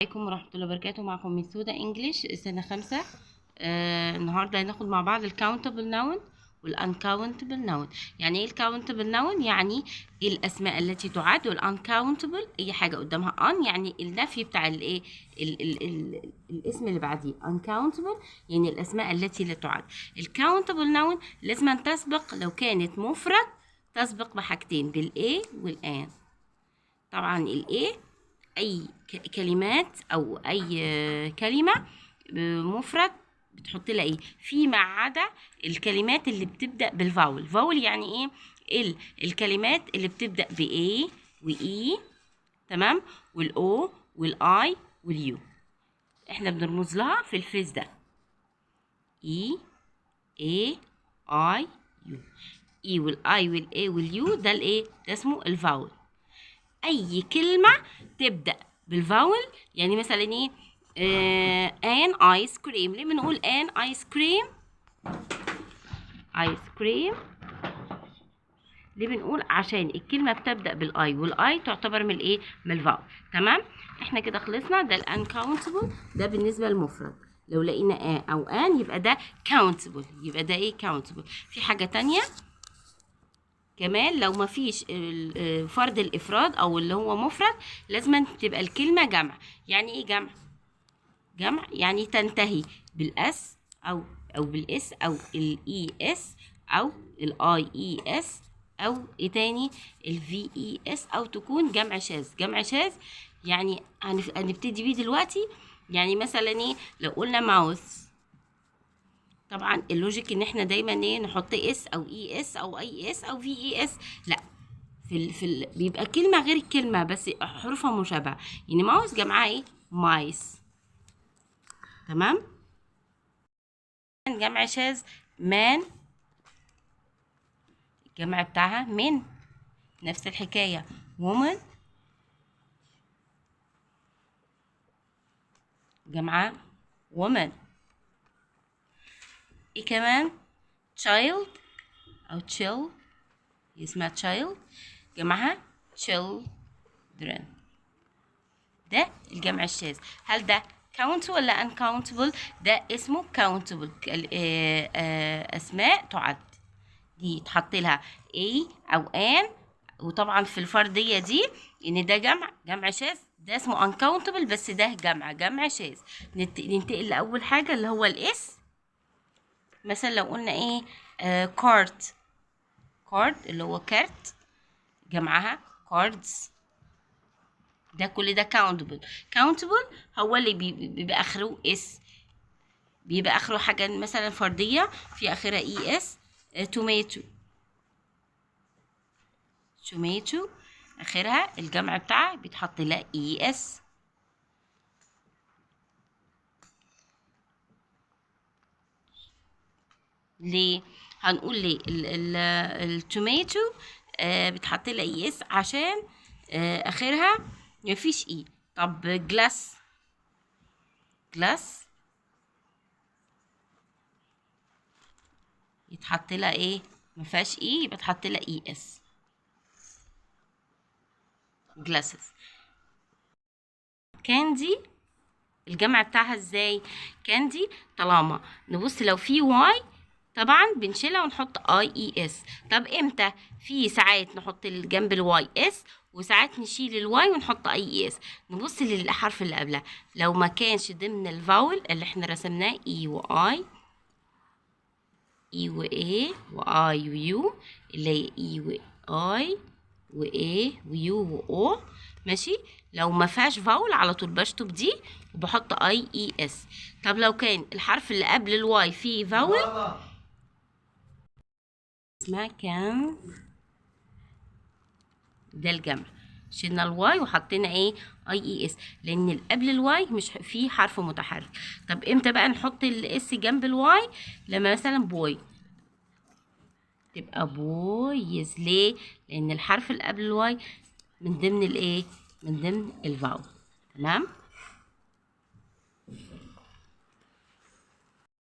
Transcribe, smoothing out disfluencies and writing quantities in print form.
عليكم ورحمة الله وبركاته. معكم ميس سودا انجليش سنة 5. النهاردة هناخد مع بعض الكاونتبل نون والانكاونتبل نون. يعني ايه الكاونتبل نون؟ يعني ايه الاسماء التي تعد، والانكاونتبل اي حاجة قدامها ان يعني النفي بتاع الايه الاسم اللي بعديه. uncountable يعني الاسماء التي لا تعد. الكاونتبل نون لازم أن تسبق، لو كانت مفرد تسبق بحاجتين، بالاي والان. طبعا الاي اي كلمات او اي كلمه مفرد بتحط لها ايه فيما عدا الكلمات اللي بتبدا بالفاول. فاول يعني ايه؟ الكلمات اللي بتبدا باي واي، تمام، والاو والاي واليو، احنا بنرمز لها في الفيس ده اي اي اي يو. اي والاي والاي واليو ده الايه؟ ده اسمه الفاول. اي كلمه تبدا بالفاول، يعني مثلا ايه؟ ان ايس كريم. ليه بنقول ان ايس كريم؟ ايس كريم ليه بنقول؟ عشان الكلمه بتبدا بالاي، والاي تعتبر من الايه؟ من الفاول. تمام، احنا كده خلصنا. ده الانكاونتبل، ده بالنسبه للمفرد. لو لقينا او ان يبقى ده كاونتبل، يبقى ده ايه؟ كاونتبل. في حاجه تانية كمان، لو ما فيش فرد الافراد او اللي هو مفرد، لازم تبقى الكلمه جمع. يعني ايه جمع؟ جمع يعني تنتهي بالاس او بالاس او الاي اس او الاي اي اس او ايه تاني؟ الفي اي اس، او تكون جمع شاذ. جمع شاذ يعني هنبتدي بيه دلوقتي. يعني مثلا ايه؟ لو قلنا ماوس، طبعا اللوجيك ان احنا دايما ايه؟ نحط اس او اي اس او اي اس او في اي اس. لا، بيبقى كلمه غير الكلمه بس حروفها مشابهه. يعني ماوس جمعها ايه؟ مايس. تمام. جمع شاذ مان، الجمع بتاعها من. نفس الحكايه woman جمعها woman. ايه كمان؟ child او chill، اسمها child، جمعها children. ده الجمع الشاذ. هل ده count ولا uncountable؟ ده اسمه countable. اسماء تعد، دي تحط لها a او an. وطبعا في الفرديه دي ان ده جمع شاذ، ده اسمه uncountable، بس ده جمع شاذ. ننتقل لاول حاجه اللي هو الاس. مثلا لو قلنا ايه؟ كارت. كارد اللي هو كارت، جمعها cards. ده كل ده countable هو اللي بيبقى اخره اس، بيبقى اخره حاجه مثلا فرديه في اخرها اي اس. توماتو، توماتو اخرها الجمع بتاعها بيتحط لها اي اس. ليه؟ هنقول ليه التوماتو بتحط لها اي اس عشان اخرها مفيش اي. طب جلاس، جلاس يتحط لها ايه؟ مفيهاش اي، يبقى تحط لها اي اس. جلاسز. كاندي الجمع بتاعها ازاي؟ كاندي طالما نبص لو في واي طبعا بنشيلها ونحط اي اي اس. طب امتى؟ في ساعات نحط جنب الواي اس، وساعات نشيل الواي ونحط اي اي اس. نبص للحرف اللي قبلها، لو ما كانش ضمن الفاول اللي احنا رسمناه اي واي، اي واي واي ويو، اللي هي اي واي واي ويو واو، ماشي. لو ما فيهاش فاول على طول بشطب دي وبحط اي اي اس. طب لو كان الحرف اللي قبل الواي فيه فاول، اسمها كان، ده الجمع. شلنا الواي وحطينا ايه؟ اي اي اس، لان اللي قبل الواي مش فيه حرف متحرك. طب امتى بقى نحط الاس جنب الواي؟ لما مثلا بوي تبقى بويز. ليه؟ لان الحرف اللي قبل الواي من ضمن الايه؟ من ضمن الفاول. تمام.